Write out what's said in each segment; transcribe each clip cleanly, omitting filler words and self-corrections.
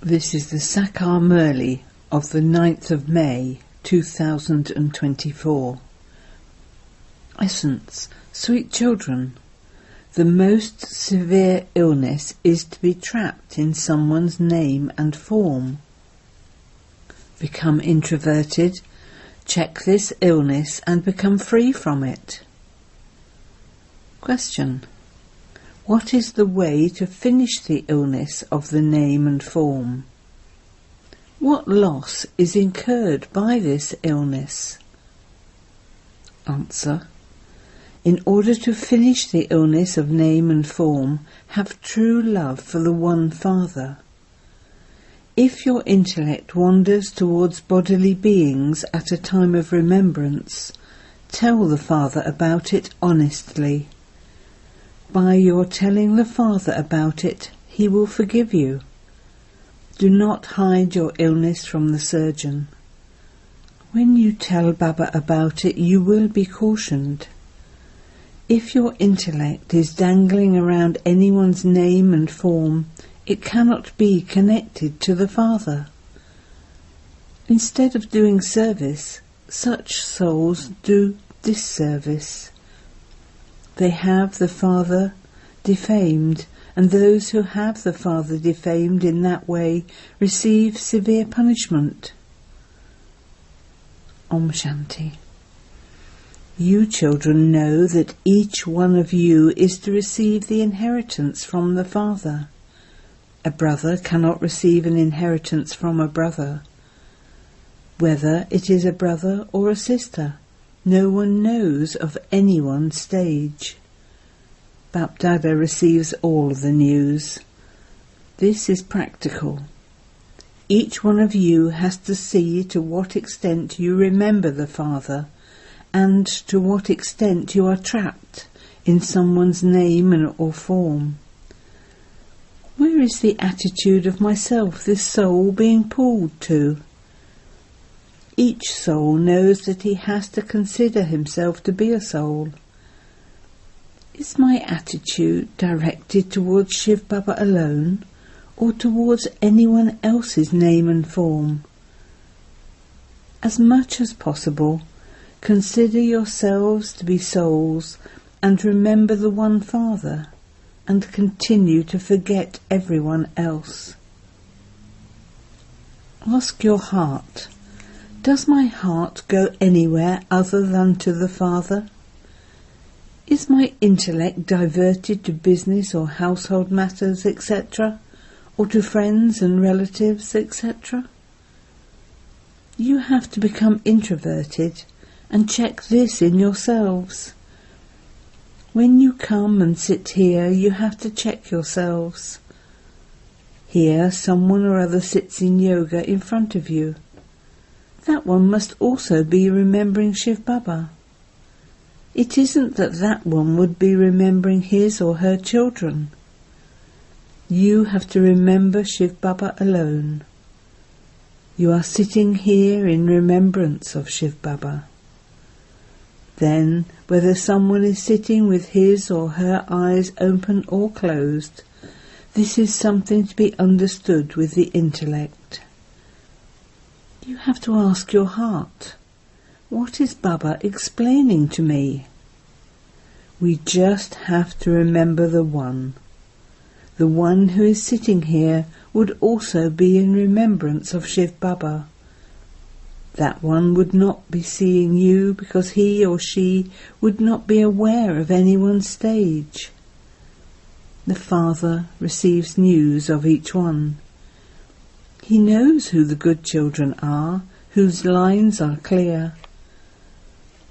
This is the Sakar Murli of the 9th of May 2024. Essence. Sweet children, the most severe illness is to be trapped in someone's name and form. Become introverted, check this illness and become free from it. Question. What is the way to finish the illness of the name and form? What loss is incurred by this illness? Answer. In order to finish the illness of name and form, have true love for the one Father. If your intellect wanders towards bodily beings at a time of remembrance, tell the Father about it honestly. By your telling the Father about it, he will forgive you. Do not hide your illness from the surgeon. When you tell Baba about it, you will be cautioned. If your intellect is dangling around anyone's name and form, it cannot be connected to the Father. Instead of doing service, such souls do disservice. They have the Father defamed, and those who have the Father defamed in that way receive severe punishment. Om Shanti. You children know that each one of you is to receive the inheritance from the Father. A brother cannot receive an inheritance from a brother. Whether it is a brother or a sister, no one knows of anyone's stage. Bapdada receives all the news. This is practical. Each one of you has to see to what extent you remember the Father, and to what extent you are trapped in someone's name or form. Where is the attitude of myself, this soul, being pulled to? Each soul knows that he has to consider himself to be a soul. Is my attitude directed towards Shiv Baba alone, or towards anyone else's name and form? As much as possible, consider yourselves to be souls and remember the one Father, and continue to forget everyone else. Ask your heart. Does my heart go anywhere other than to the Father? Is my intellect diverted to business or household matters, etc., or to friends and relatives, etc.? You have to become introverted and check this in yourselves. When you come and sit here, you have to check yourselves. Here, someone or other sits in yoga in front of you. That one must also be remembering Shiv Baba. It isn't that that one would be remembering his or her children. You have to remember Shiv Baba alone. You are sitting here in remembrance of Shiv Baba. Then, whether someone is sitting with his or her eyes open or closed, this is something to be understood with the intellect. You have to ask your heart, what is Baba explaining to me? We just have to remember the one. The one who is sitting here would also be in remembrance of Shiv Baba. That one would not be seeing you because he or she would not be aware of anyone's stage. The Father receives news of each one. He knows who the good children are, whose lines are clear.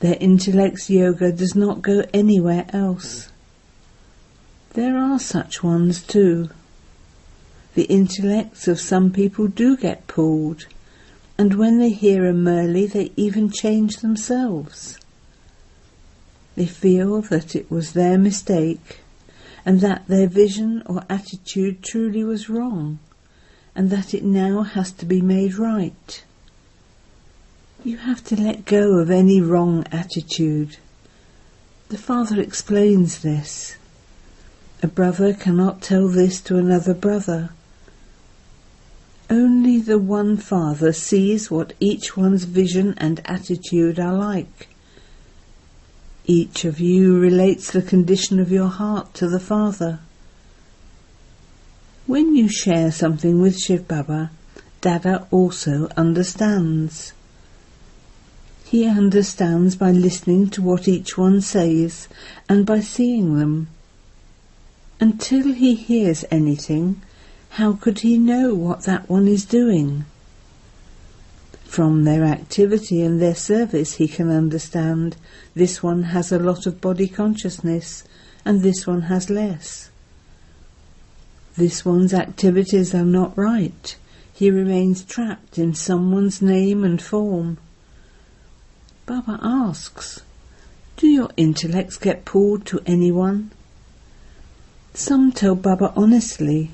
Their intellect's yoga does not go anywhere else. There are such ones too. The intellects of some people do get pulled, and when they hear a Murli, they even change themselves. They feel that it was their mistake, and that their vision or attitude truly was wrong, and that it now has to be made right. You have to let go of any wrong attitude. The Father explains this. A brother cannot tell this to another brother. Only the one Father sees what each one's vision and attitude are like. Each of you relates the condition of your heart to the Father. When you share something with Shiv Baba, Dada also understands. He understands by listening to what each one says and by seeing them. Until he hears anything, how could he know what that one is doing? From their activity and their service he can understand this one has a lot of body consciousness and this one has less. This one's activities are not right. He remains trapped in someone's name and form. Baba asks, do your intellects get pulled to anyone? Some tell Baba honestly,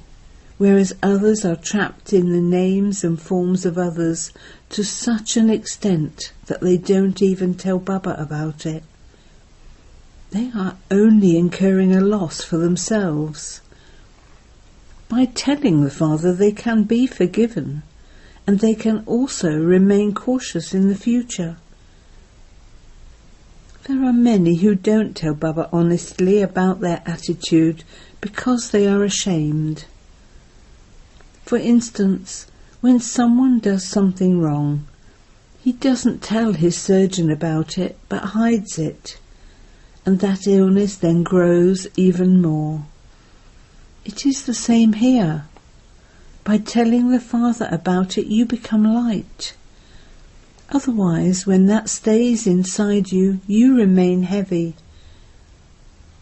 whereas others are trapped in the names and forms of others to such an extent that they don't even tell Baba about it. They are only incurring a loss for themselves. By telling the Father they can be forgiven, and they can also remain cautious in the future. There are many who don't tell Baba honestly about their attitude because they are ashamed. For instance, when someone does something wrong, he doesn't tell his surgeon about it but hides it, and that illness then grows even more. It is the same here. By telling the Father about it, you become light. Otherwise, when that stays inside you, you remain heavy.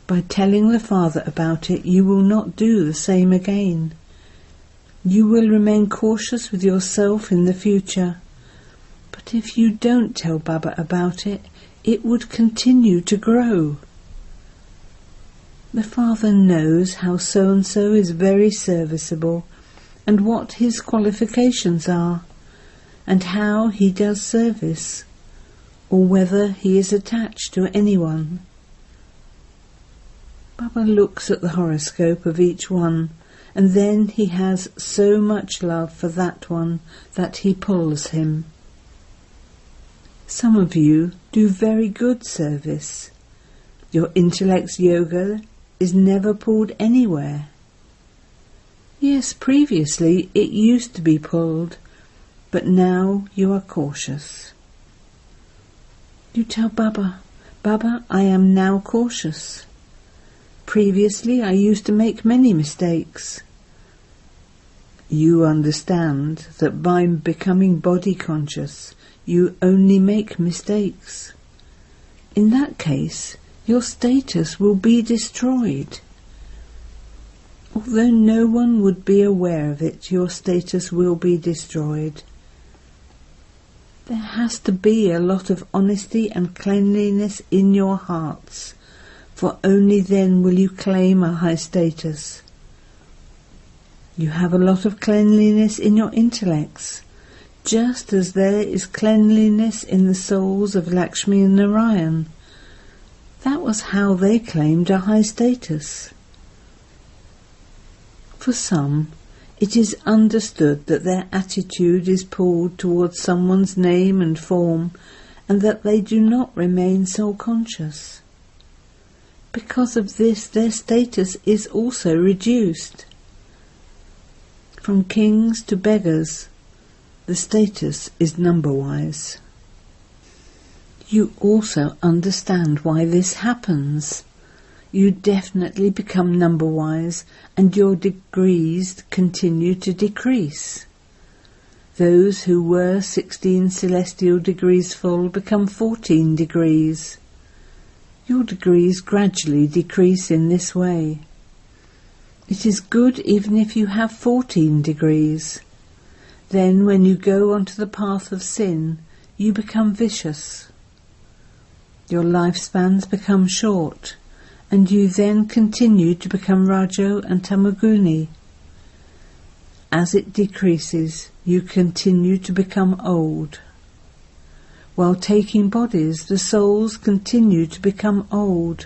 By telling the Father about it, you will not do the same again. You will remain cautious with yourself in the future. But if you don't tell Baba about it, it would continue to grow. The Father knows how so-and-so is very serviceable and what his qualifications are, and how he does service, or whether he is attached to anyone. Baba looks at the horoscope of each one, and then he has so much love for that one that he pulls him. Some of you do very good service. Your intellect's yoga is never pulled anywhere. Yes, previously it used to be pulled, but now you are cautious. You tell Baba, Baba, I am now cautious. Previously I used to make many mistakes. You understand that by becoming body conscious, you only make mistakes. In that case, your status will be destroyed. Although no one would be aware of it, your status will be destroyed. There has to be a lot of honesty and cleanliness in your hearts, for only then will you claim a high status. You have a lot of cleanliness in your intellects, just as there is cleanliness in the souls of Lakshmi and Narayan. That was how they claimed a high status. For some, it is understood that their attitude is pulled towards someone's name and form, and that they do not remain soul-conscious. Because of this, their status is also reduced. From kings to beggars, the status is number-wise. You also understand why this happens. You definitely become number-wise, and your degrees continue to decrease. Those who were 16 celestial degrees full become 14 degrees. Your degrees gradually decrease in this way. It is good even if you have 14 degrees. Then when you go onto the path of sin, you become vicious. Your lifespans become short, and you then continue to become Rajo and Tamaguni. As it decreases, you continue to become old. While taking bodies, the souls continue to become old.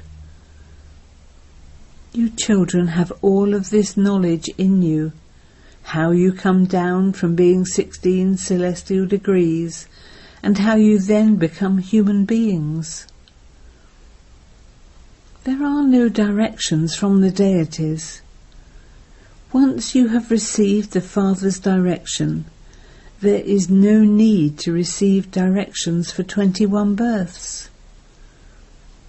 You children have all of this knowledge in you, how you come down from being 16 celestial degrees, and how you then become human beings. There are no directions from the deities. Once you have received the Father's direction, there is no need to receive directions for 21 births.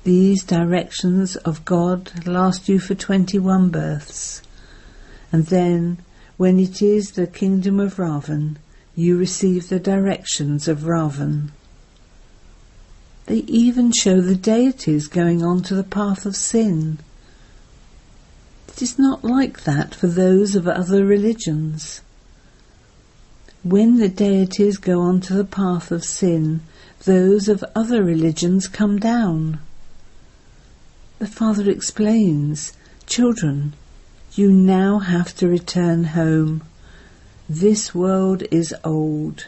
These directions of God last you for 21 births, and then, when it is the kingdom of Ravan, you receive the directions of Ravan. They even show the deities going on to the path of sin. It is not like that for those of other religions. When the deities go on to the path of sin, those of other religions come down. The Father explains, "Children, you now have to return home. This world is old.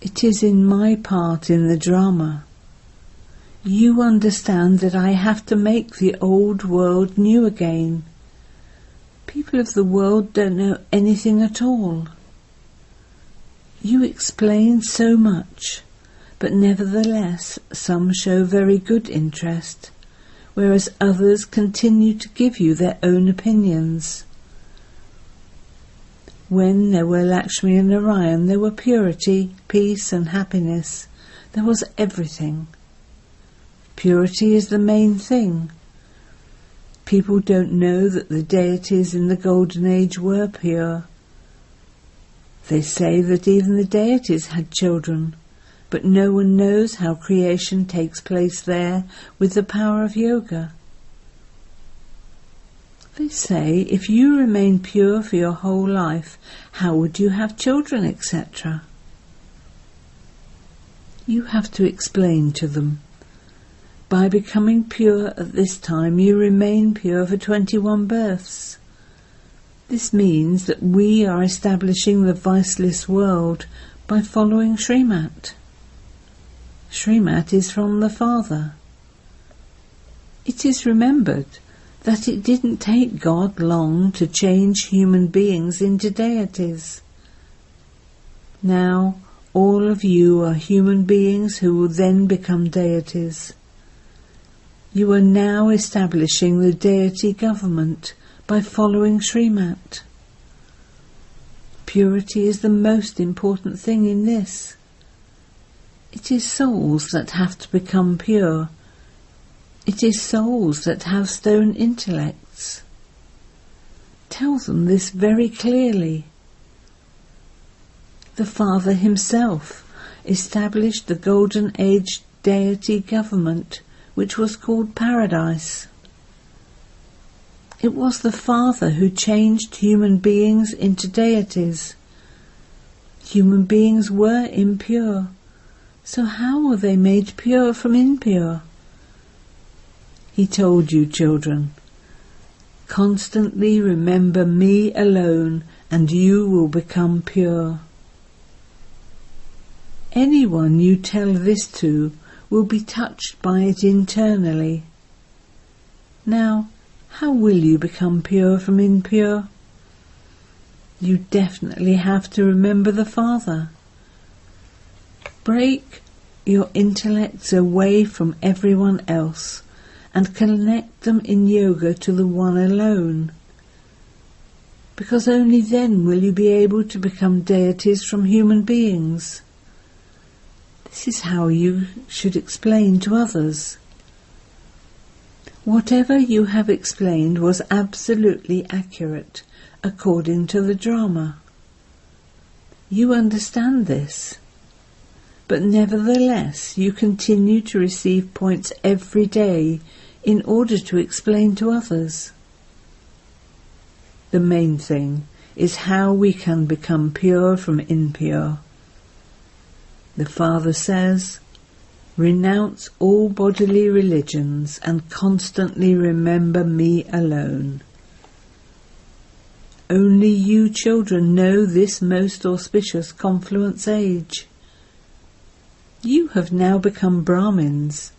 It is in my part in the drama. You understand that I have to make the old world new again. People of the world don't know anything at all. You explain so much, but nevertheless some show very good interest, whereas others continue to give you their own opinions. When there were Lakshmi and Narayan, there were purity, peace and happiness. There was everything. Purity is the main thing. People don't know that the deities in the Golden Age were pure. They say that even the deities had children, but no one knows how creation takes place there with the power of yoga. They say, if you remain pure for your whole life, how would you have children, etc.? You have to explain to them. By becoming pure at this time, you remain pure for 21 births. This means that we are establishing the viceless world by following Srimat. Srimat is from the Father. It is remembered that it didn't take God long to change human beings into deities. Now, all of you are human beings who will then become deities. You are now establishing the deity government by following Srimat. Purity is the most important thing in this. It is souls that have to become pure. It is souls that have stone intellects. Tell them this very clearly. The Father himself established the Golden Age deity government, which was called Paradise. It was the Father who changed human beings into deities. Human beings were impure, so how were they made pure from impure? He told you, children, constantly remember me alone and you will become pure. Anyone you tell this to will be touched by it internally. Now, how will you become pure from impure? You definitely have to remember the Father. Break your intellects away from everyone else and connect them in yoga to the One alone, because only then will you be able to become deities from human beings. This is how you should explain to others. Whatever you have explained was absolutely accurate, according to the drama. You understand this, but nevertheless you continue to receive points every day in order to explain to others. The main thing is how we can become pure from impure. The Father says, renounce all bodily religions and constantly remember me alone. Only you children know this most auspicious confluence age. You have now become Brahmins,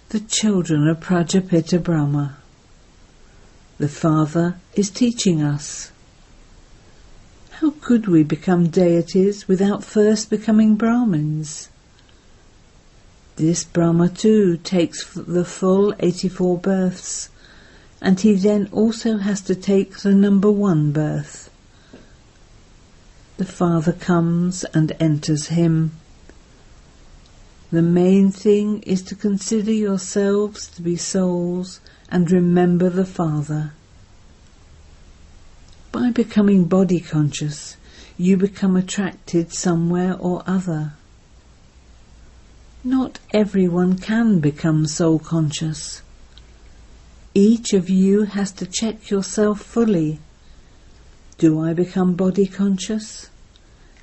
the children of Prajapita Brahma. The Father is teaching us. How could we become deities without first becoming Brahmins? This Brahma too takes the full 84 births, and he then also has to take the number 1 birth. The Father comes and enters him. The main thing is to consider yourselves to be souls and remember the Father. By becoming body conscious, you become attracted somewhere or other. Not everyone can become soul conscious. Each of you has to check yourself fully. Do I become body conscious?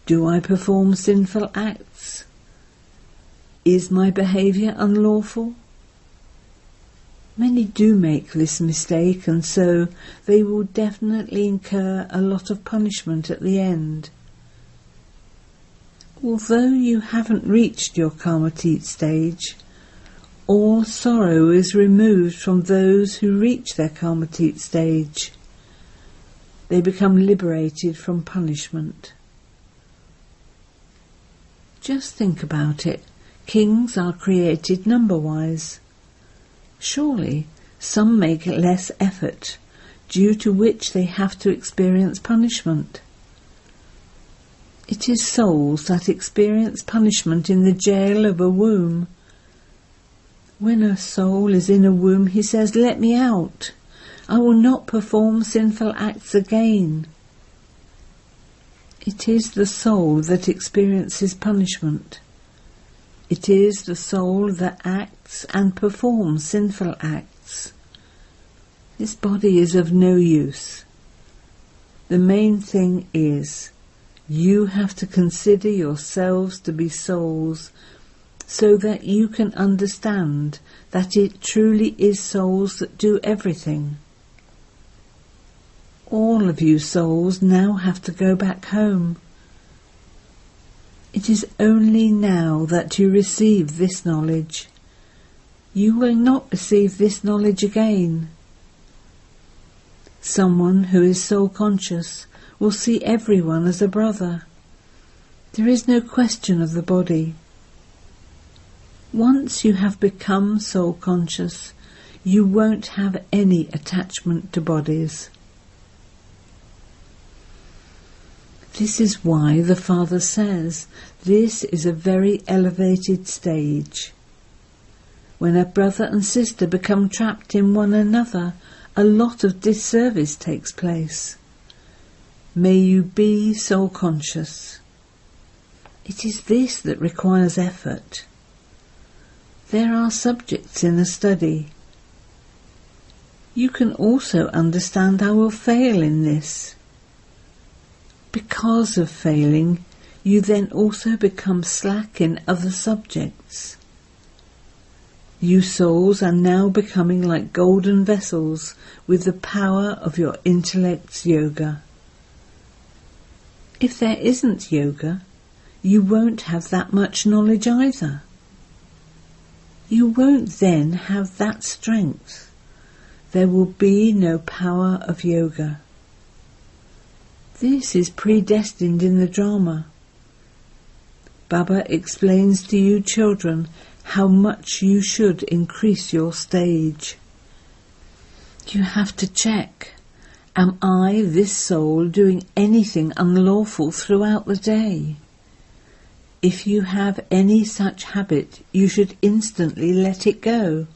Do I perform sinful acts? Is my behaviour unlawful? Many do make this mistake, and so they will definitely incur a lot of punishment at the end. Although you haven't reached your karmatit stage, all sorrow is removed from those who reach their karmatit stage. They become liberated from punishment. Just think about it. Kings are created number-wise. Surely some make less effort, due to which they have to experience punishment. It is souls that experience punishment in the jail of a womb. When a soul is in a womb, he says, "Let me out. I will not perform sinful acts again." It is the soul that experiences punishment. It is the soul that acts and performs sinful acts. This body is of no use. The main thing is, you have to consider yourselves to be souls so that you can understand that it truly is souls that do everything. All of you souls now have to go back home. It is only now that you receive this knowledge. You will not receive this knowledge again. Someone who is soul conscious will see everyone as a brother. There is no question of the body. Once you have become soul conscious, you won't have any attachment to bodies. This is why the Father says this is a very elevated stage. When a brother and sister become trapped in one another, a lot of disservice takes place. May you be soul conscious. It is this that requires effort. There are subjects in the study. You can also understand I will fail in this. Because of failing, you then also become slack in other subjects. You souls are now becoming like golden vessels with the power of your intellect's yoga. If there isn't yoga, you won't have that much knowledge either. You won't then have that strength. There will be no power of yoga. This is predestined in the drama. Baba explains to you children how much you should increase your stage. You have to check, am I, this soul, doing anything unlawful throughout the day? If you have any such habit, you should instantly let it go.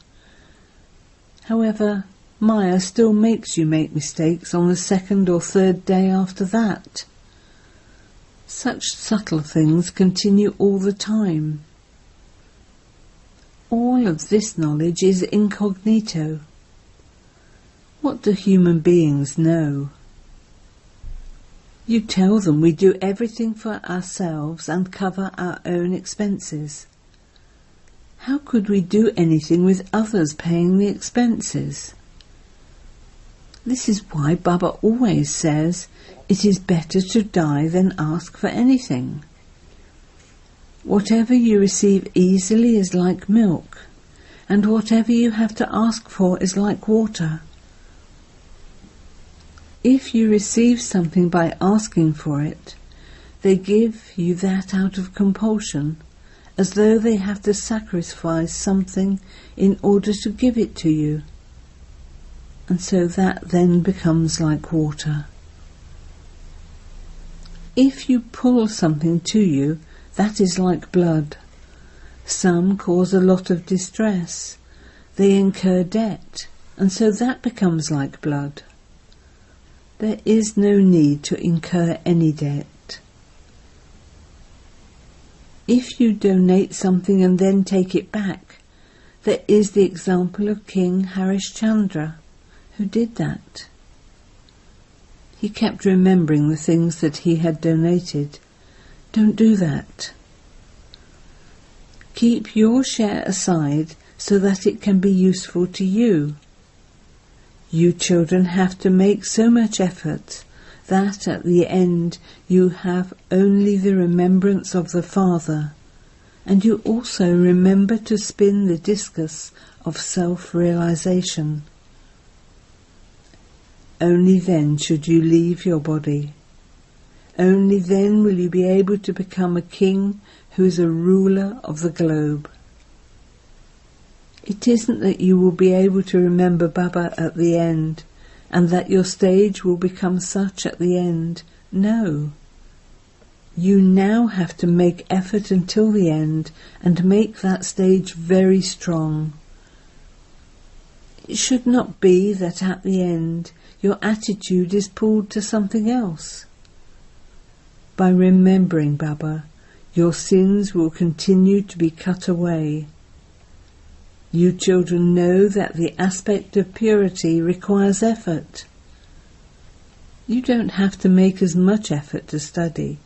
However, Maya still makes you make mistakes on the 2nd or 3rd day after that. Such subtle things continue all the time. All of this knowledge is incognito. What do human beings know? You tell them we do everything for ourselves and cover our own expenses. How could we do anything with others paying the expenses? This is why Baba always says it is better to die than ask for anything. Whatever you receive easily is like milk, and whatever you have to ask for is like water. If you receive something by asking for it, they give you that out of compulsion, as though they have to sacrifice something in order to give it to you. And so that then becomes like water. If you pull something to you, that is like blood. Some cause a lot of distress. They incur debt, and so that becomes like blood. There is no need to incur any debt. If you donate something and then take it back, there is the example of King Harishchandra, who did that. He kept remembering the things that he had donated. Don't do that. Keep your share aside so that it can be useful to you. You children have to make so much effort that at the end you have only the remembrance of the Father, and you also remember to spin the discus of self-realization. Only then should you leave your body. Only then will you be able to become a king who is a ruler of the globe. It isn't that you will be able to remember Baba at the end, and that your stage will become such at the end. No. You now have to make effort until the end, and make that stage very strong. It should not be that at the end your attitude is pulled to something else. By remembering Baba, your sins will continue to be cut away. You children know that the aspect of purity requires effort. You don't have to make as much effort to study.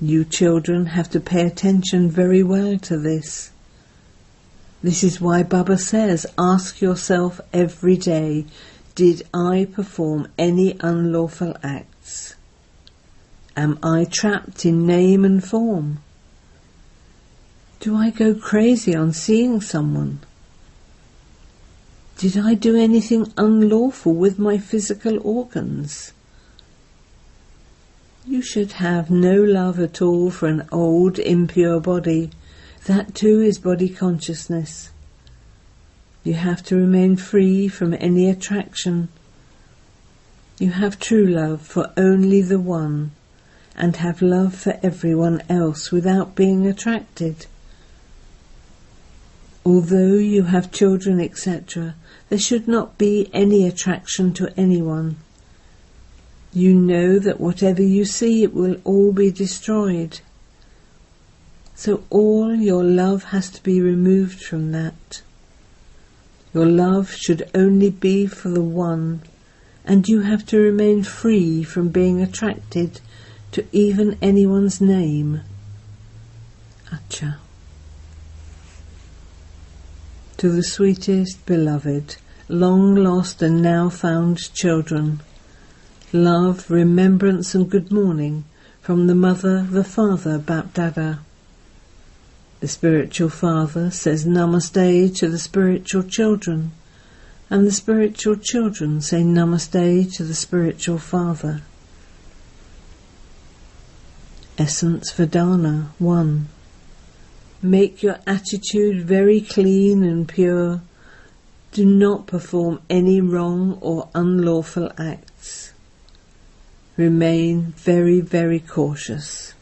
You children have to pay attention very well to this. This is why Baba says, ask yourself every day, did I perform any unlawful acts? Am I trapped in name and form? Do I go crazy on seeing someone? Did I do anything unlawful with my physical organs? You should have no love at all for an old, impure body. That too is body consciousness. You have to remain free from any attraction. You have true love for only the one, and have love for everyone else without being attracted. Although you have children, etc., there should not be any attraction to anyone. You know that whatever you see, it will all be destroyed. So all your love has to be removed from that. Your love should only be for the one, and you have to remain free from being attracted to even anyone's name. Acha. To the sweetest beloved, long lost and now found children, love, remembrance and good morning from the Mother, the Father, Bap Dada. The spiritual father says Namaste to the spiritual children, and the spiritual children say Namaste to the spiritual father. Essence Vedana 1. Make your attitude very clean and pure. Do not perform any wrong or unlawful acts. Remain very, very cautious.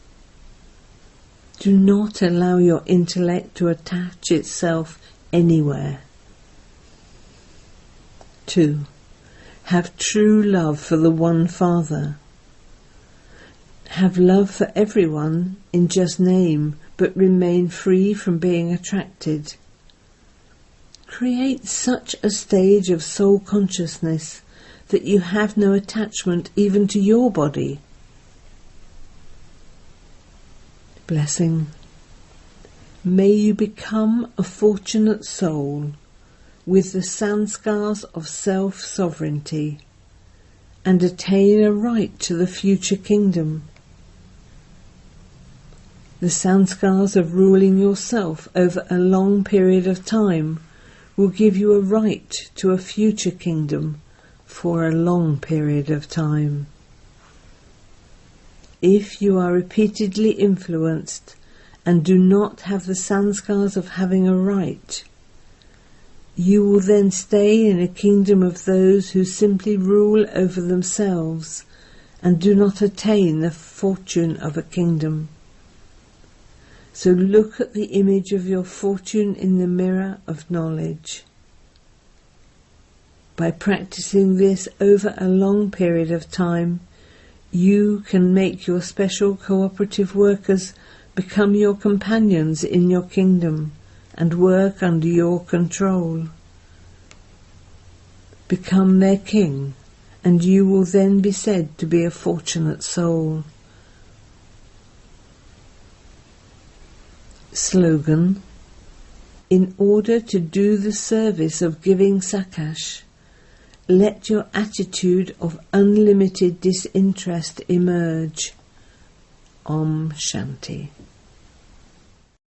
Do not allow your intellect to attach itself anywhere. 2. Have true love for the one Father. Have love for everyone in just name, but remain free from being attracted. Create such a stage of soul consciousness that you have no attachment even to your body. Blessing. May you become a fortunate soul with the sanskars of self-sovereignty and attain a right to the future kingdom. The sanskars of ruling yourself over a long period of time will give you a right to a future kingdom for a long period of time. If you are repeatedly influenced and do not have the sanskars of having a right, you will then stay in a kingdom of those who simply rule over themselves and do not attain the fortune of a kingdom. So look at the image of your fortune in the mirror of knowledge. By practicing this over a long period of time, you can make your special cooperative workers become your companions in your kingdom and work under your control. Become their king, and you will then be said to be a fortunate soul. Slogan: in order to do the service of giving sakash, let your attitude of unlimited disinterest emerge. Om Shanti.